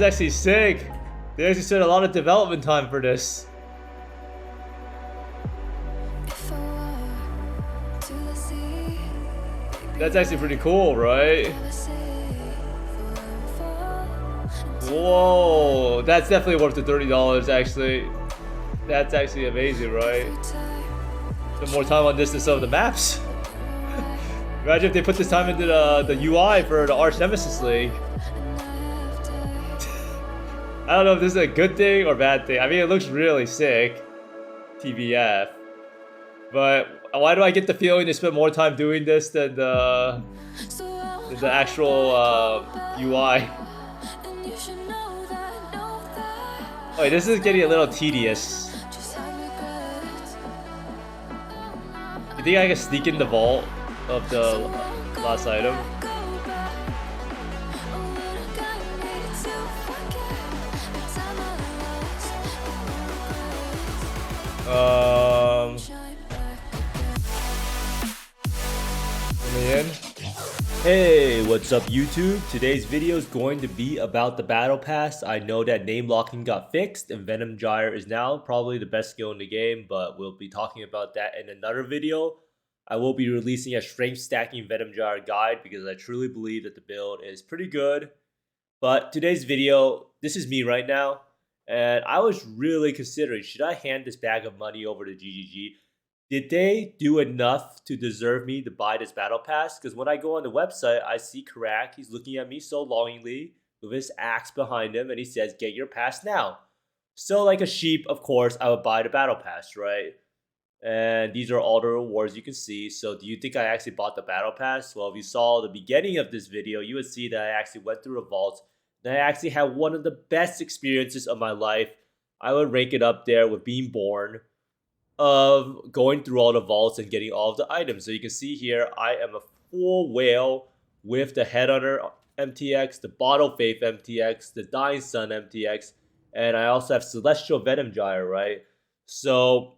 actually sick. They actually spent a lot of development time for this. That's actually pretty cool, right? Whoa, that's definitely worth the $30 actually. That's actually amazing, right? Spend more time on this than some of the maps. Imagine if they put this time into the UI for the ARCHNEMESIS League. I don't know if this is a good thing or bad thing. I mean, it looks really sick. TBF. But why do I get the feeling they spend more time doing this than the actual UI? Wait, this is getting a little tedious. You think I can sneak in the vault of the last item? Hey, what's up YouTube? Today's video is going to be about the Battle Pass. I know that name locking got fixed and Venom Gyre is now probably the best skill in the game, but we'll be talking about that in another video. I will be releasing a strength stacking Venom Gyre guide because I truly believe that the build is pretty good. But today's video, this is me right now, and I was really considering, should I hand this bag of money over to GGG? Did they do enough to deserve me to buy this Battle Pass? Because when I go on the website, I see Karak. He's looking at me so longingly with his axe behind him, and he says, "Get your pass now." So like a sheep, of course, I would buy the Battle Pass, right? And these are all the rewards you can see. So do you think I actually bought the Battle Pass? Well, if you saw the beginning of this video, you would see that I actually went through a vault. And I actually had one of the best experiences of my life. I would rank it up there with being born, of going through all the vaults and getting all of the items. So you can see here, I am a full whale with the Headhunter MTX, the Bottle Faith MTX, the Dying Sun MTX, and I also have Celestial Venom Gyre, right? So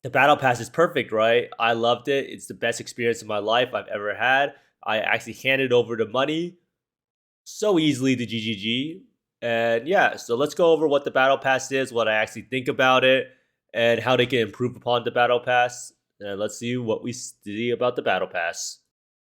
the Battle Pass is perfect, right? I loved it. It's the best experience of my life I've ever had. I actually handed over the money so easily to GGG. And yeah, so let's go over what the Battle Pass is, what I actually think about it, and how they can improve upon the Battle Pass. And let's see what we see about the Battle Pass.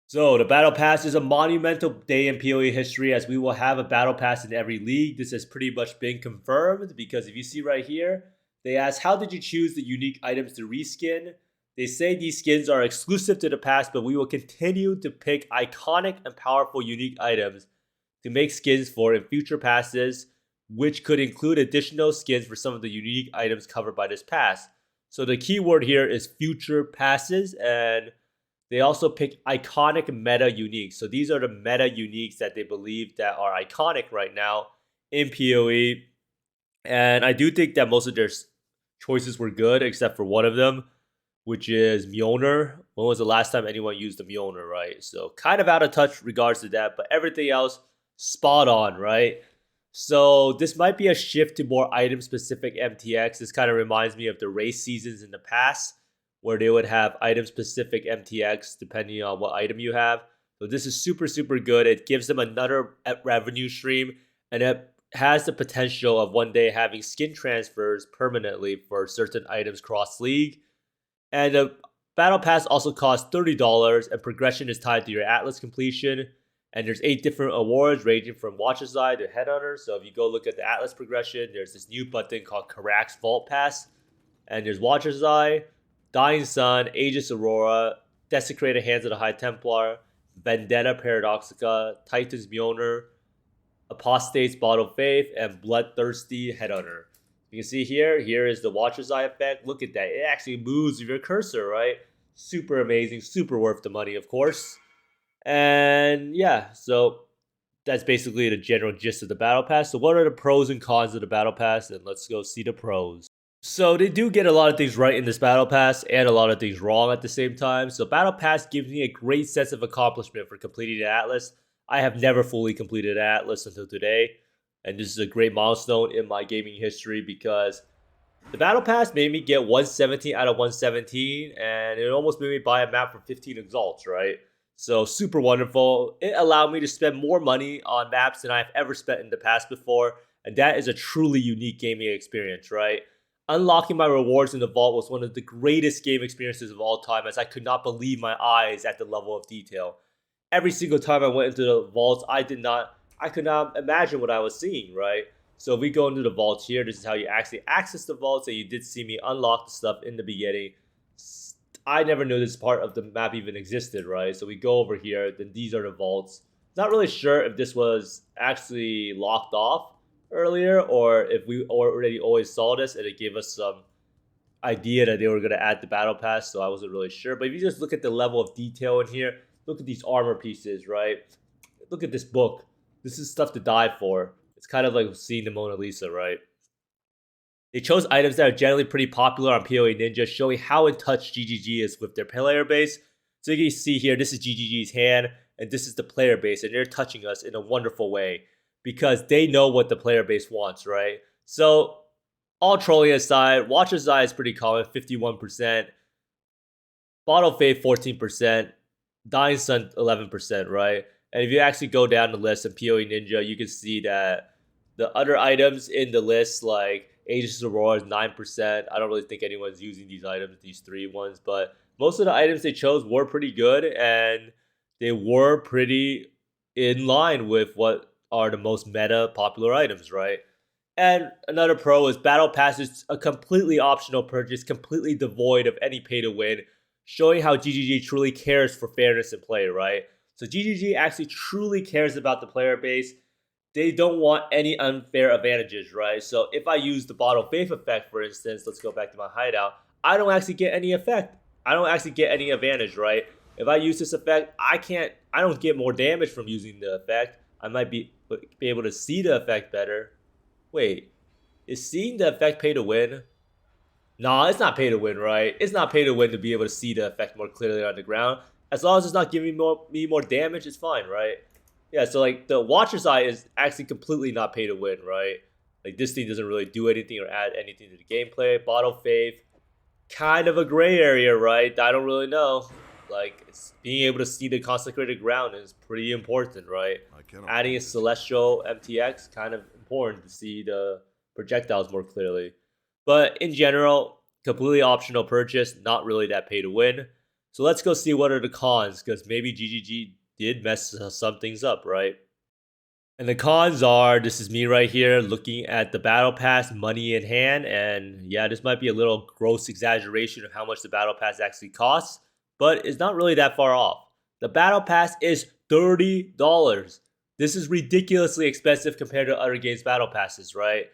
So the Battle Pass is a monumental day in PoE history, as we will have a Battle Pass in every league. This has pretty much been confirmed, because if you see right here, they ask, how did you choose the unique items to reskin? They say these skins are exclusive to the pass, but we will continue to pick iconic and powerful unique items to make skins for in future passes, which could include additional skins for some of the unique items covered by this pass. So the key word here is future passes, and they also pick iconic meta uniques. So these are the meta uniques that they believe that are iconic right now in PoE. And I do think that most of their choices were good, except for one of them, which is Mjolnir. When was the last time anyone used the Mjolnir, right? So kind of out of touch regards to that, but everything else spot on, right? So this might be a shift to more item-specific MTX. This kind of reminds me of the race seasons in the past, where they would have item-specific MTX depending on what item you have. So this is super, super good. It gives them another revenue stream, and it has the potential of one day having skin transfers permanently for certain items cross-league. And the Battle Pass also costs $30, and progression is tied to your Atlas completion. And there's 8 different awards ranging from Watcher's Eye to Headhunter. So if you go look at the Atlas progression, there's this new button called Karak's Vault Pass. And there's Watcher's Eye, Dying Sun, Aegis Aurora, Desecrated Hands of the High Templar, Vendetta Paradoxica, Titan's Mjolnir, Apostate's Bottle Faith, and Bloodthirsty Headhunter. You can see here is the Watcher's Eye effect. Look at that. It actually moves with your cursor, right? Super amazing, super worth the money, of course. And yeah, so that's basically the general gist of the Battle Pass. So what are the pros and cons of the Battle Pass? And let's go see the pros. So they do get a lot of things right in this Battle Pass and a lot of things wrong at the same time. So Battle Pass gives me a great sense of accomplishment for completing the Atlas. I have never fully completed an Atlas until today. And this is a great milestone in my gaming history, because the Battle Pass made me get 117 out of 117. And it almost made me buy a map for 15 exalts, right? So super wonderful. It allowed me to spend more money on maps than I've ever spent in the past before. And that is a truly unique gaming experience, right? Unlocking my rewards in the vault was one of the greatest game experiences of all time, as I could not believe my eyes at the level of detail. Every single time I went into the vaults, I could not imagine what I was seeing, right? So if we go into the vaults here, this is how you actually access the vaults, and you did see me unlock the stuff in the beginning. I never knew this part of the map even existed, right? So we go over here, then these are the vaults. Not really sure if this was actually locked off earlier, or if we already always saw this and it gave us some idea that they were going to add the battle pass, so I wasn't really sure. But if you just look at the level of detail in here, look at these armor pieces, right? Look at this book. This is stuff to die for. It's kind of like seeing the Mona Lisa, right? They chose items that are generally pretty popular on PoE Ninja, showing how in touch GGG is with their player base. So you can see here, this is GGG's hand, and this is the player base, and they're touching us in a wonderful way because they know what the player base wants, right? So all trolling aside, Watcher's Eye is pretty common, 51%. Bottle Faith, 14%. Dying Sun, 11%, right? And if you actually go down the list of PoE Ninja, you can see that the other items in the list, like Aegis Aurora, is 9%. I don't really think anyone's using these items, these three ones, but most of the items they chose were pretty good, and they were pretty in line with what are the most meta popular items, right? And another pro is Battle Pass is a completely optional purchase, completely devoid of any pay to win, showing how GGG truly cares for fairness in play, right? So GGG actually truly cares about the player base. They don't want any unfair advantages, right? So if I use the Bottle Faith effect, for instance, let's go back to my hideout, I don't actually get any effect. I don't actually get any advantage, right? If I use this effect, I don't get more damage from using the effect. I might be able to see the effect better. Wait, is seeing the effect pay to win? Nah, it's not pay to win, right? It's not pay to win to be able to see the effect more clearly on the ground. As long as it's not giving me more damage, it's fine, right? Yeah, so like the Watcher's Eye is actually completely not pay to win, right? Like this thing doesn't really do anything or add anything to the gameplay. Bottle Faith, kind of a gray area, right? I don't really know. Like being able to see the consecrated ground is pretty important, right? Adding a celestial MTX, kind of important to see the projectiles more clearly. But in general, completely optional purchase, not really that pay to win. So let's go see what are the cons, because maybe GGG did mess some things up, right? And the cons are, this is me right here looking at the battle pass money in hand, and yeah, this might be a little gross exaggeration of how much the battle pass actually costs, but it's not really that far off. The battle pass is $30. This is ridiculously expensive compared to other games' battle passes, right?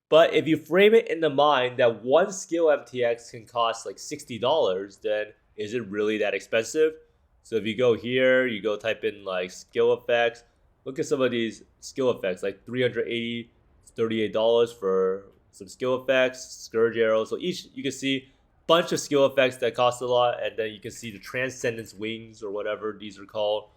But if you frame it in the mind that one skill MTX can cost like $60, then is it really that expensive? So if you go here, you go type in like skill effects. Look at some of these skill effects, like $380, $38 for some skill effects, Scourge Arrows. So each, you can see a bunch of skill effects that cost a lot, and then you can see the Transcendence Wings or whatever these are called.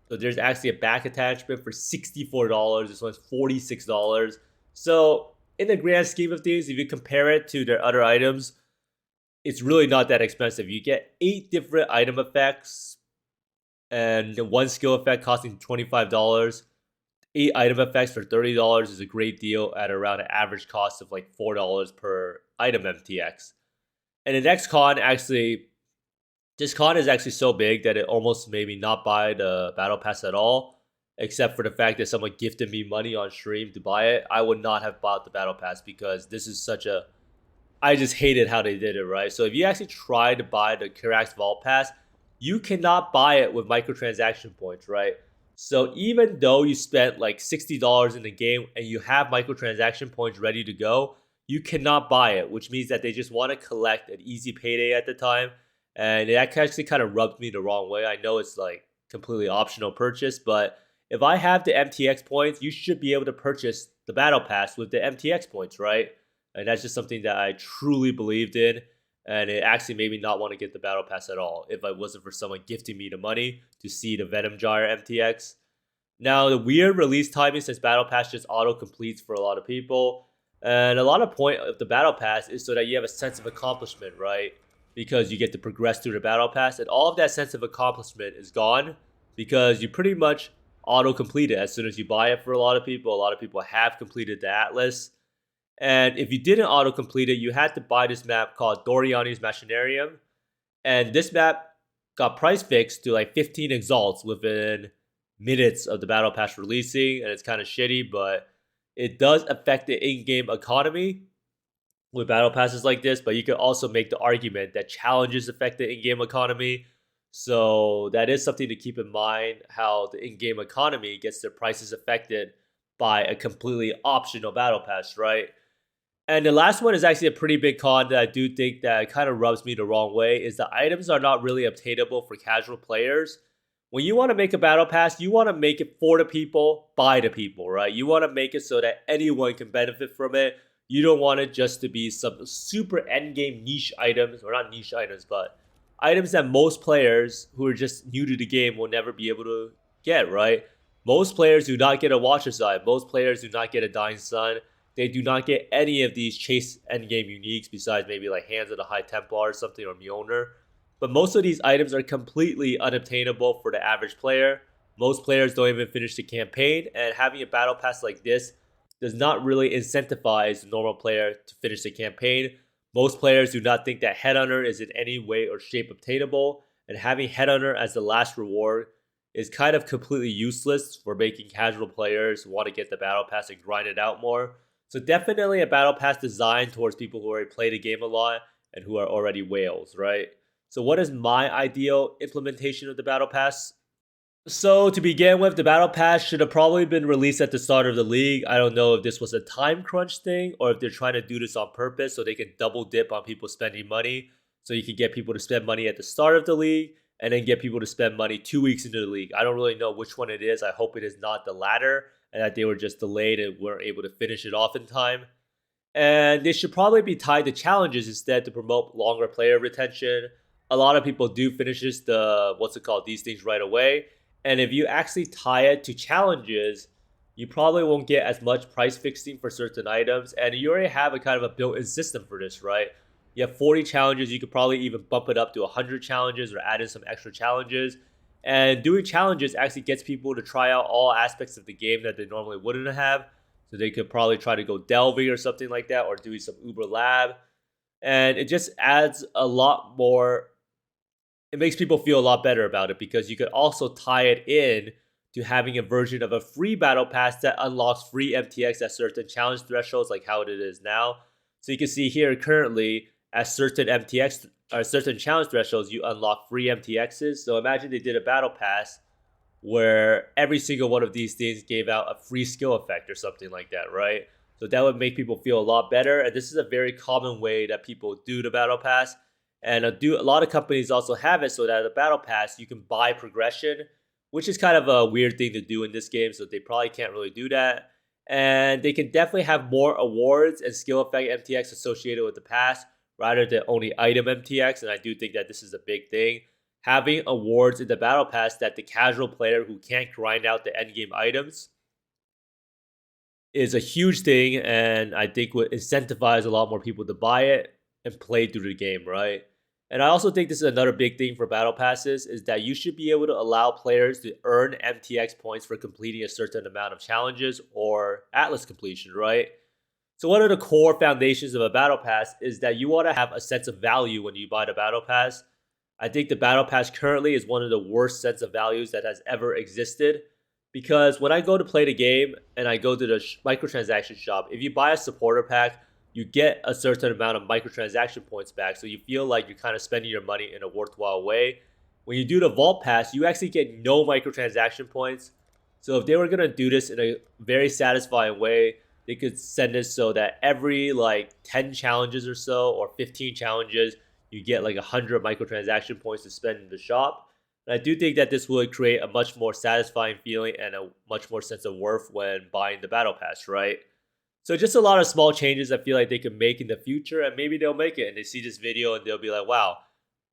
So there's actually a back attachment for $64. This one's $46. So in the grand scheme of things, if you compare it to their other items, it's really not that expensive. You get 8 different item effects, and one skill effect costing $25. 8 item effects for $30 is a great deal at around an average cost of like $4 per item MTX. And the next con, actually, this con is actually so big that it almost made me not buy the battle pass at all, except for the fact that someone gifted me money on stream to buy it. I would not have bought the battle pass because this is such a, I just hated how they did it, right? So if you actually try to buy the Kirax Vault Pass, you cannot buy it with microtransaction points, right? So even though you spent like $60 in the game and you have microtransaction points ready to go, you cannot buy it, which means that they just want to collect an easy payday at the time. And it actually kind of rubbed me the wrong way. I know it's like completely optional purchase, but if I have the MTX points, you should be able to purchase the Battle Pass with the MTX points, right? And that's just something that I truly believed in. And it actually made me not want to get the Battle Pass at all if it wasn't for someone gifting me the money to see the Venom Gyre MTX. Now, the weird release timing since Battle Pass just auto-completes for a lot of people. And a lot of point of the Battle Pass is so that you have a sense of accomplishment, right? because you get to progress through the battle pass, and all of that sense of accomplishment is gone because you pretty much auto complete it as soon as you buy it. For a lot of people have completed the Atlas, and if you didn't auto complete it, you had to buy this map called Doriani's Machinarium, and this map got price fixed to like 15 exalts within minutes of the battle pass releasing, and it's kind of shitty, but it does affect the in-game economy with battle passes like this. But you could also make the argument that challenges affect the in-game economy, so that is something to keep in mind, how the in-game economy gets their prices affected by a completely optional battle pass, right? And the last one is actually a pretty big con that I do think that kind of rubs me the wrong way, is the items are not really obtainable for casual players. When you want to make a battle pass, you want to make it for the people, by the people, right? You want to make it so that anyone can benefit from it. You don't want it just to be some super endgame niche items, or not niche items, but items that most players who are just new to the game will never be able to get, right? Most players do not get a Watcher's Eye. Most players do not get a Dying Sun. They do not get any of these chase endgame uniques besides maybe like Hands of the High Templar or something, or Mjolnir. But most of these items are completely unobtainable for the average player. Most players don't even finish the campaign, and having a battle pass like this does not really incentivize the normal player to finish the campaign. Most players do not think that Headhunter is in any way or shape obtainable, and having Headhunter as the last reward is kind of completely useless for making casual players want to get the battle pass and grind it out more. So definitely a battle pass designed towards people who already play the game a lot and who are already whales, right? So what is my ideal implementation of the battle pass? So to begin with, the battle pass should have probably been released at the start of the league. I don't know if this was a time crunch thing or if they're trying to do this on purpose so they can double dip on people spending money. So you can get people to spend money at the start of the league and then get people to spend money 2 weeks into the league. I don't really know which one it is. I hope it is not the latter and that they were just delayed and weren't able to finish it off in time. And they should probably be tied to challenges instead to promote longer player retention. A lot of people do finish these things right away. And if you actually tie it to challenges, you probably won't get as much price fixing for certain items. And you already have a kind of a built-in system for this, right? You have 40 challenges. You could probably even bump it up to 100 challenges or add in some extra challenges. And doing challenges actually gets people to try out all aspects of the game that they normally wouldn't have. So they could probably try to go delving or something like that, or doing some Uber Lab. And it just adds a lot more. It makes people feel a lot better about it because you could also tie it in to having a version of a free battle pass that unlocks free MTX at certain challenge thresholds, like how it is now. So you can see here currently at certain MTX or certain challenge thresholds, you unlock free MTXs. So imagine they did a battle pass where every single one of these things gave out a free skill effect or something like that, right? So that would make people feel a lot better. And this is a very common way that people do the battle pass. And a lot of companies also have it so that the battle pass, you can buy progression, which is kind of a weird thing to do in this game. So they probably can't really do that. And they can definitely have more awards and skill effect MTX associated with the pass rather than only item MTX. And I do think that this is a big thing. Having awards in the battle pass that the casual player who can't grind out the endgame items is a huge thing, and I think would incentivize a lot more people to buy it and play through the game, right? And I also think this is another big thing for battle passes, is that you should be able to allow players to earn MTX points for completing a certain amount of challenges or Atlas completion, right? So one of the core foundations of a battle pass is that you want to have a sense of value when you buy the battle pass. I think the battle pass currently is one of the worst sense of values that has ever existed, because when I go to play the game and I go to the microtransaction shop, if you buy a supporter pack, you get a certain amount of microtransaction points back, so you feel like you're kind of spending your money in a worthwhile way. When you do the vault pass, you actually get no microtransaction points. So if they were going to do this in a very satisfying way, they could send it so that every like 10 challenges or so, or 15 challenges, you get like 100 microtransaction points to spend in the shop. And I do think that this would create a much more satisfying feeling and a much more sense of worth when buying the battle pass, right? So just a lot of small changes I feel like they can make in the future, and maybe they'll make it and they see this video and they'll be like, wow,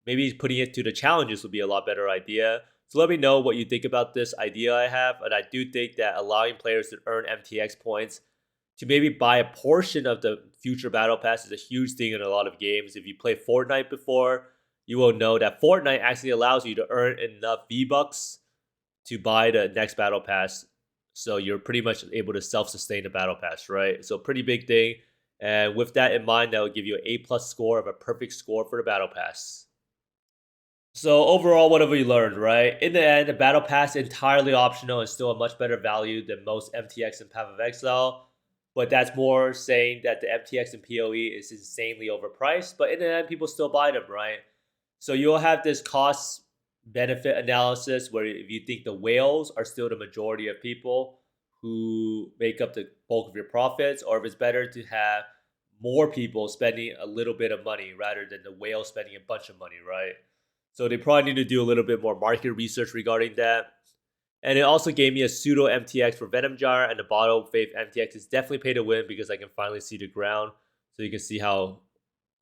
maybe putting it to the challenges would be a lot better idea. So let me know what you think about this idea I have. And I do think that allowing players to earn MTX points to maybe buy a portion of the future battle pass is a huge thing in a lot of games. If you play Fortnite before, you will know that Fortnite actually allows you to earn enough V-Bucks to buy the next battle pass. So you're pretty much able to self-sustain the battle pass, right? So pretty big thing. And with that in mind, that will give you an A+ score of a perfect score for the battle pass. So overall, what have we learned, right? In the end, the battle pass entirely optional is still a much better value than most MTX and Path of Exile. But that's more saying that the MTX and PoE is insanely overpriced. But in the end, people still buy them, right? So you'll have this cost benefit analysis where if you think the whales are still the majority of people who make up the bulk of your profits, or if it's better to have more people spending a little bit of money rather than the whale spending a bunch of money, right? So they probably need to do a little bit more market research regarding that. And it also gave me a pseudo MTX for Venom Jar, and the Bottle Faith MTX is definitely pay to win because I can finally see the ground. So you can see how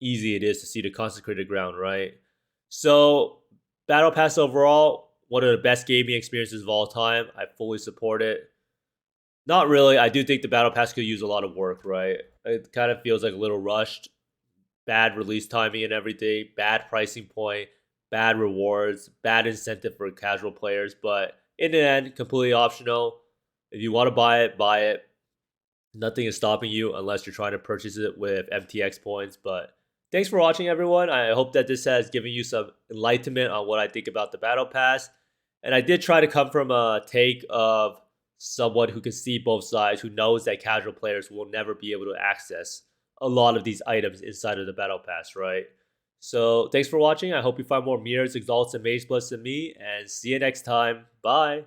easy it is to see the consecrated ground, right? So Battle Pass overall, one of the best gaming experiences of all time. I fully support it. Not really. I do think the Battle Pass could use a lot of work, right? It kind of feels like a little rushed. Bad release timing and everything, bad pricing point, bad rewards, bad incentive for casual players. But in the end, completely optional. If you want to buy it, buy it. Nothing is stopping you unless you're trying to purchase it with MTX points. But thanks for watching, everyone. I hope that this has given you some enlightenment on what I think about the Battle Pass. And I did try to come from a take of someone who can see both sides, who knows that casual players will never be able to access a lot of these items inside of the Battle Pass, right? So thanks for watching. I hope you find more mirrors, exalts, and mage bloods than me. And see you next time. Bye.